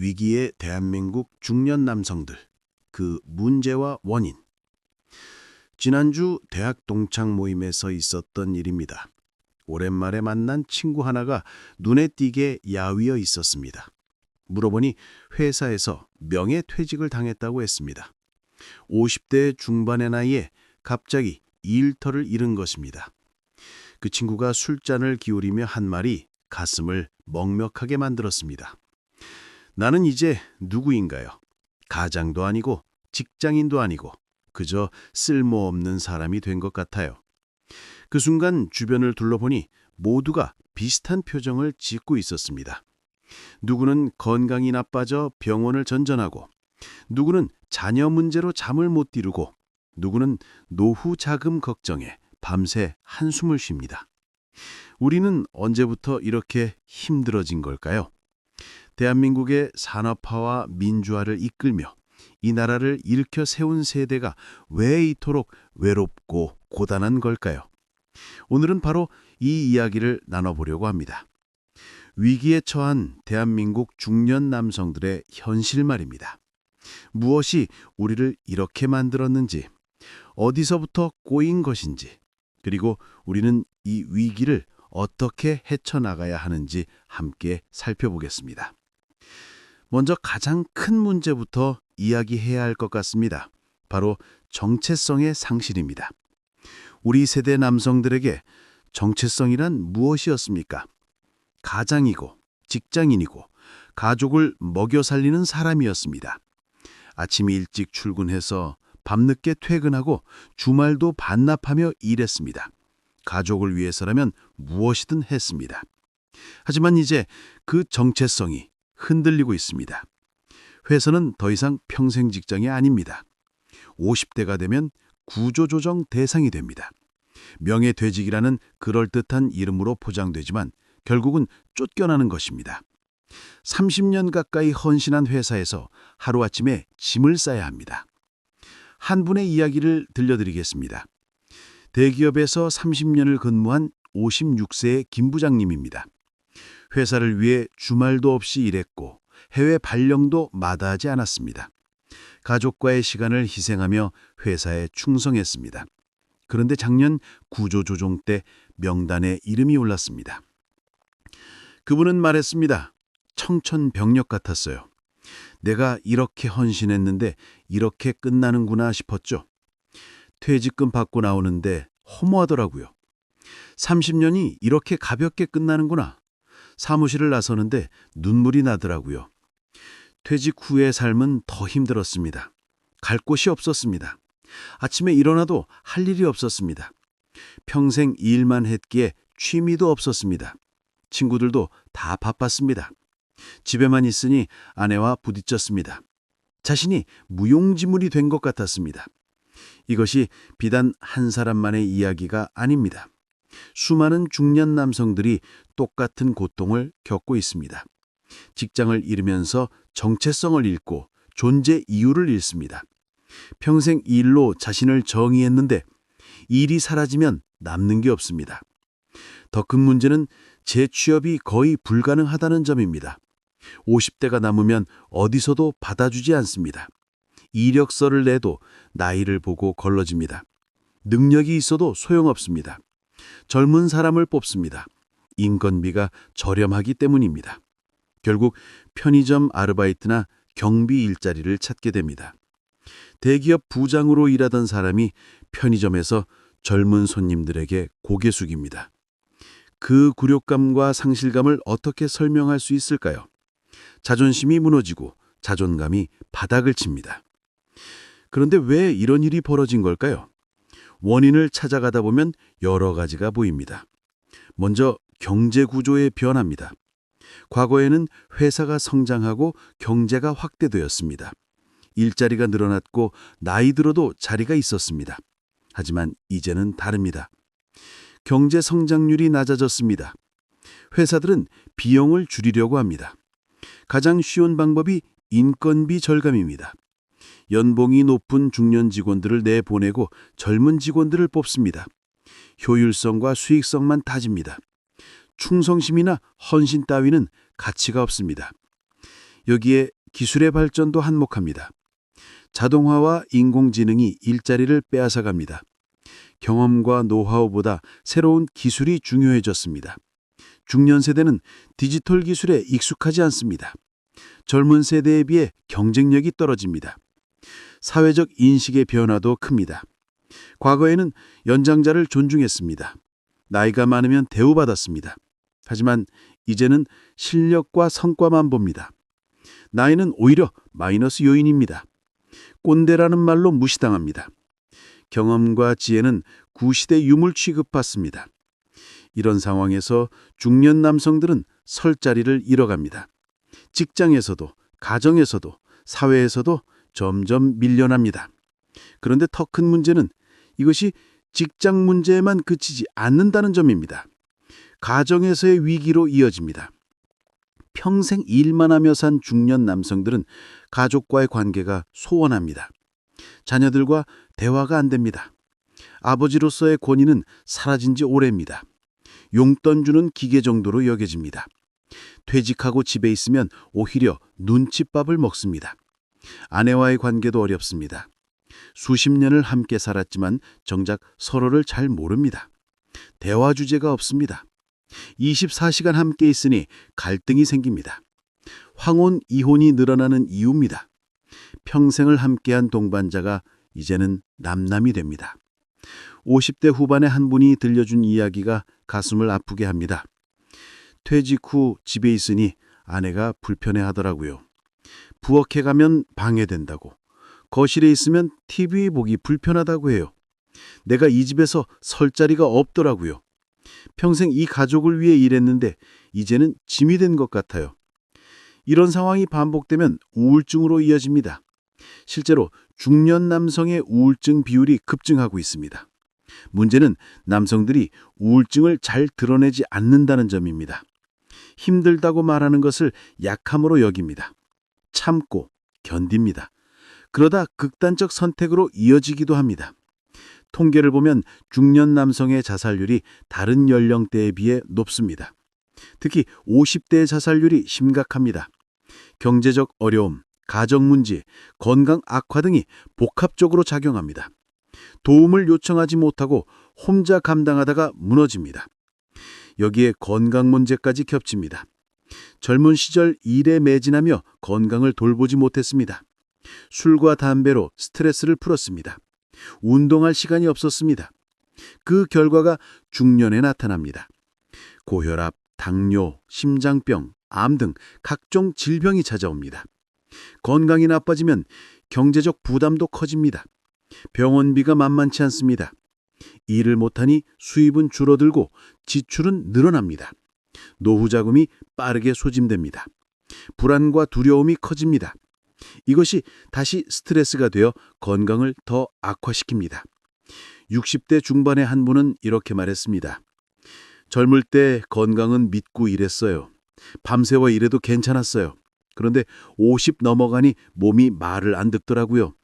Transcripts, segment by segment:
위기의 대한민국 중년 남성들, 그 문제와 원인. 지난주 대학 동창 모임에서 있었던 일입니다. 오랜만에 만난 친구 하나가 눈에 띄게 야위어 있었습니다. 물어보니 회사에서 명예퇴직을 당했다고 했습니다. 50대 중반의 나이에 갑자기 일터를 잃은 것입니다. 그 친구가 술잔을 기울이며 한 말이 가슴을 먹먹하게 만들었습니다. 나는 이제 누구인가요? 가장도 아니고 직장인도 아니고 그저 쓸모없는 사람이 된 것 같아요. 그 순간 주변을 둘러보니 모두가 비슷한 표정을 짓고 있었습니다. 누구는 건강이 나빠져 병원을 전전하고, 누구는 자녀 문제로 잠을 못 이루고, 누구는 노후 자금 걱정에 밤새 한숨을 쉽니다. 우리는 언제부터 이렇게 힘들어진 걸까요? 대한민국의 산업화와 민주화를 이끌며 이 나라를 일으켜 세운 세대가 왜 이토록 외롭고 고단한 걸까요? 오늘은 바로 이 이야기를 나눠보려고 합니다. 위기에 처한 대한민국 중년 남성들의 현실 말입니다. 무엇이 우리를 이렇게 만들었는지, 어디서부터 꼬인 것인지, 그리고 우리는 이 위기를 어떻게 헤쳐나가야 하는지 함께 살펴보겠습니다. 먼저 가장 큰 문제부터 이야기해야 할 것 같습니다. 바로 정체성의 상실입니다. 우리 세대 남성들에게 정체성이란 무엇이었습니까? 가장이고 직장인이고 가족을 먹여 살리는 사람이었습니다. 아침 일찍 출근해서 밤늦게 퇴근하고 주말도 반납하며 일했습니다. 가족을 위해서라면 무엇이든 했습니다. 하지만 이제 그 정체성이 흔들리고 있습니다. 회사는 더 이상 평생 직장이 아닙니다. 50대가 되면 구조조정 대상이 됩니다. 명예퇴직이라는 그럴듯한 이름으로 포장되지만 결국은 쫓겨나는 것입니다. 30년 가까이 헌신한 회사에서 하루아침에 짐을 싸야 합니다. 한 분의 이야기를 들려드리겠습니다. 대기업에서 30년을 근무한 56세의 김 부장님입니다. 회사를 위해 주말도 없이 일했고 해외 발령도 마다하지 않았습니다. 가족과의 시간을 희생하며 회사에 충성했습니다. 그런데 작년 구조조정 때 명단에 이름이 올랐습니다. 그분은 말했습니다. 청천벽력 같았어요. 내가 이렇게 헌신했는데 이렇게 끝나는구나 싶었죠. 퇴직금 받고 나오는데 허무하더라고요. 30년이 이렇게 가볍게 끝나는구나. 사무실을 나서는데 눈물이 나더라고요. 퇴직 후의 삶은 더 힘들었습니다. 갈 곳이 없었습니다. 아침에 일어나도 할 일이 없었습니다. 평생 일만 했기에 취미도 없었습니다. 친구들도 다 바빴습니다. 집에만 있으니 아내와 부딪혔습니다. 자신이 무용지물이 된 것 같았습니다. 이것이 비단 한 사람만의 이야기가 아닙니다. 수많은 중년 남성들이 똑같은 고통을 겪고 있습니다. 직장을 잃으면서 정체성을 잃고 존재 이유를 잃습니다. 평생 일로 자신을 정의했는데 일이 사라지면 남는 게 없습니다. 더 큰 문제는 재취업이 거의 불가능하다는 점입니다. 50대가 남으면 어디서도 받아주지 않습니다. 이력서를 내도 나이를 보고 걸러집니다. 능력이 있어도 소용없습니다. 젊은 사람을 뽑습니다. 인건비가 저렴하기 때문입니다. 결국 편의점 아르바이트나 경비 일자리를 찾게 됩니다. 대기업 부장으로 일하던 사람이 편의점에서 젊은 손님들에게 고개 숙입니다. 그 굴욕감과 상실감을 어떻게 설명할 수 있을까요? 자존심이 무너지고 자존감이 바닥을 칩니다. 그런데 왜 이런 일이 벌어진 걸까요? 원인을 찾아가다 보면 여러 가지가 보입니다. 먼저 경제 구조의 변화입니다. 과거에는 회사가 성장하고 경제가 확대되었습니다. 일자리가 늘어났고 나이 들어도 자리가 있었습니다. 하지만 이제는 다릅니다. 경제 성장률이 낮아졌습니다. 회사들은 비용을 줄이려고 합니다. 가장 쉬운 방법이 인건비 절감입니다. 연봉이 높은 중년 직원들을 내보내고 젊은 직원들을 뽑습니다. 효율성과 수익성만 따집니다. 충성심이나 헌신 따위는 가치가 없습니다. 여기에 기술의 발전도 한몫합니다. 자동화와 인공지능이 일자리를 빼앗아갑니다. 경험과 노하우보다 새로운 기술이 중요해졌습니다. 중년 세대는 디지털 기술에 익숙하지 않습니다. 젊은 세대에 비해 경쟁력이 떨어집니다. 사회적 인식의 변화도 큽니다. 과거에는 연장자를 존중했습니다. 나이가 많으면 대우받았습니다. 하지만 이제는 실력과 성과만 봅니다. 나이는 오히려 마이너스 요인입니다. 꼰대라는 말로 무시당합니다. 경험과 지혜는 구시대 유물 취급받습니다. 이런 상황에서 중년 남성들은 설 자리를 잃어갑니다. 직장에서도, 가정에서도, 사회에서도 점점 밀려납니다. 그런데 더 큰 문제는 이것이 직장 문제에만 그치지 않는다는 점입니다. 가정에서의 위기로 이어집니다. 평생 일만 하며 산 중년 남성들은 가족과의 관계가 소원합니다. 자녀들과 대화가 안 됩니다. 아버지로서의 권위는 사라진 지 오래입니다. 용돈 주는 기계 정도로 여겨집니다. 퇴직하고 집에 있으면 오히려 눈칫밥을 먹습니다. 아내와의 관계도 어렵습니다. 수십 년을 함께 살았지만 정작 서로를 잘 모릅니다. 대화 주제가 없습니다. 24시간 함께 있으니 갈등이 생깁니다. 황혼, 이혼이 늘어나는 이유입니다. 평생을 함께한 동반자가 이제는 남남이 됩니다. 50대 후반의 한 분이 들려준 이야기가 가슴을 아프게 합니다. 퇴직 후 집에 있으니 아내가 불편해하더라고요. 부엌에 가면 방해된다고, 거실에 있으면 TV 보기 불편하다고 해요. 내가 이 집에서 설 자리가 없더라고요. 평생 이 가족을 위해 일했는데 이제는 짐이 된 것 같아요. 이런 상황이 반복되면 우울증으로 이어집니다. 실제로 중년 남성의 우울증 비율이 급증하고 있습니다. 문제는 남성들이 우울증을 잘 드러내지 않는다는 점입니다. 힘들다고 말하는 것을 약함으로 여깁니다. 참고 견딥니다. 그러다 극단적 선택으로 이어지기도 합니다. 통계를 보면 중년 남성의 자살률이 다른 연령대에 비해 높습니다. 특히 50대의 자살률이 심각합니다. 경제적 어려움, 가정 문제, 건강 악화 등이 복합적으로 작용합니다. 도움을 요청하지 못하고 혼자 감당하다가 무너집니다. 여기에 건강 문제까지 겹칩니다. 젊은 시절 일에 매진하며 건강을 돌보지 못했습니다. 술과 담배로 스트레스를 풀었습니다. 운동할 시간이 없었습니다. 그 결과가 중년에 나타납니다. 고혈압, 당뇨, 심장병, 암 등 각종 질병이 찾아옵니다. 건강이 나빠지면 경제적 부담도 커집니다. 병원비가 만만치 않습니다. 일을 못하니 수입은 줄어들고 지출은 늘어납니다. 노후 자금이 빠르게 소진됩니다. 불안과 두려움이 커집니다. 이것이 다시 스트레스가 되어 건강을 더 악화시킵니다. 60대 중반의 한 분은 이렇게 말했습니다. 젊을 때 건강은 믿고 일했어요. 밤새워 일해도 괜찮았어요. 그런데 50 넘어가니 몸이 말을 안 듣더라고요.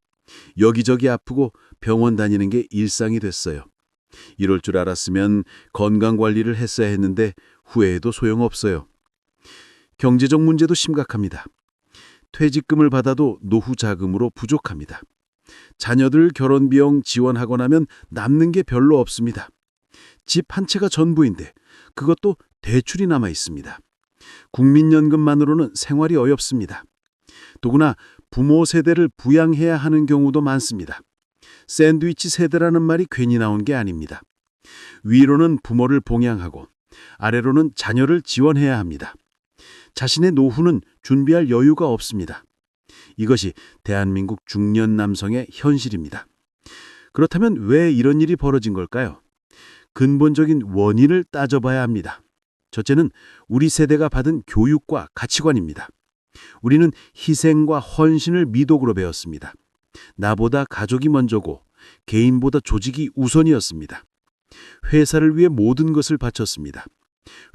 여기저기 아프고 병원 다니는 게 일상이 됐어요. 이럴 줄 알았으면 건강관리를 했어야 했는데 후회해도 소용없어요. 경제적 문제도 심각합니다. 퇴직금을 받아도 노후 자금으로 부족합니다. 자녀들 결혼 비용 지원하고 나면 남는 게 별로 없습니다. 집 한 채가 전부인데 그것도 대출이 남아 있습니다. 국민연금만으로는 생활이 어렵습니다. 더구나 부모 세대를 부양해야 하는 경우도 많습니다. 샌드위치 세대라는 말이 괜히 나온 게 아닙니다. 위로는 부모를 봉양하고 아래로는 자녀를 지원해야 합니다. 자신의 노후는 준비할 여유가 없습니다. 이것이 대한민국 중년 남성의 현실입니다. 그렇다면 왜 이런 일이 벌어진 걸까요? 근본적인 원인을 따져봐야 합니다. 첫째는 우리 세대가 받은 교육과 가치관입니다. 우리는 희생과 헌신을 미덕으로 배웠습니다. 나보다 가족이 먼저고 개인보다 조직이 우선이었습니다. 회사를 위해 모든 것을 바쳤습니다.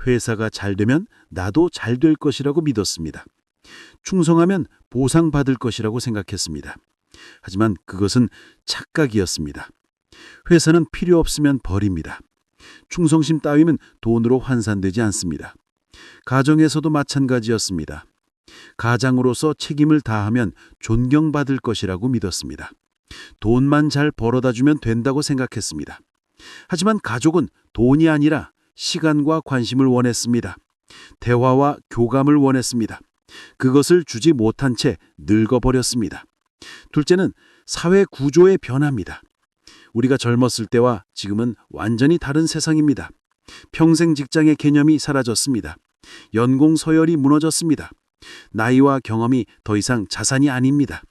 회사가 잘 되면 나도 잘 될 것이라고 믿었습니다. 충성하면 보상받을 것이라고 생각했습니다. 하지만 그것은 착각이었습니다. 회사는 필요 없으면 버립니다. 충성심 따위는 돈으로 환산되지 않습니다. 가정에서도 마찬가지였습니다. 가장으로서 책임을 다하면 존경받을 것이라고 믿었습니다. 돈만 잘 벌어다 주면 된다고 생각했습니다. 하지만 가족은 돈이 아니라 시간과 관심을 원했습니다. 대화와 교감을 원했습니다. 그것을 주지 못한 채 늙어버렸습니다. 둘째는 사회 구조의 변화입니다. 우리가 젊었을 때와 지금은 완전히 다른 세상입니다. 평생 직장의 개념이 사라졌습니다. 연공 서열이 무너졌습니다. 나이와 경험이 더 이상 자산이 아닙니다.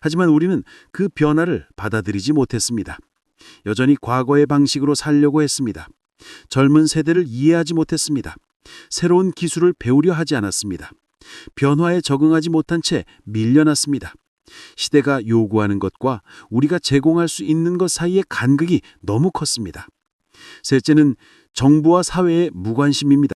하지만 우리는 그 변화를 받아들이지 못했습니다. 여전히 과거의 방식으로 살려고 했습니다. 젊은 세대를 이해하지 못했습니다. 새로운 기술을 배우려 하지 않았습니다. 변화에 적응하지 못한 채 밀려났습니다. 시대가 요구하는 것과 우리가 제공할 수 있는 것 사이의 간극이 너무 컸습니다. 셋째는 정부와 사회의 무관심입니다.